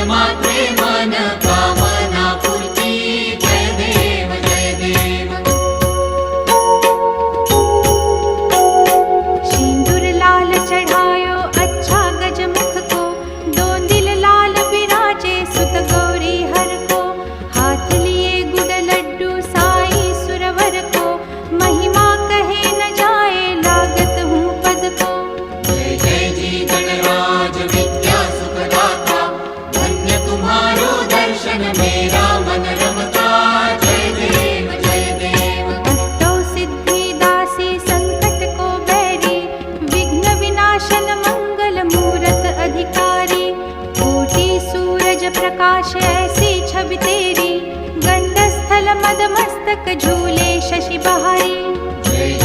मात्रे मन कामना पूर्ति जय देव जय देव। सिंदूर लाल चढ़ायो अच्छा गजमुख को, दो दिल लाल बिराजे सुत गौरी हर को। हाथ लिए गुड़ लड्डू साई सुरवर को, महिमा कहे न जाए लागत हूँ पद को। जय जय जी गणराज विद्या सुखदाता, धन्य तुम्हारो दर्शन मेरा मन रमता जय देव जय देव। अष्टौ सिद्धि दासी संकट को बैरी, विघ्न विनाशन मंगल मूरत अधिकारी। कोटि सूरज प्रकाश ऐसी छवि तेरी, गंड स्थल मद मस्तक झूले शशि बहारी। जय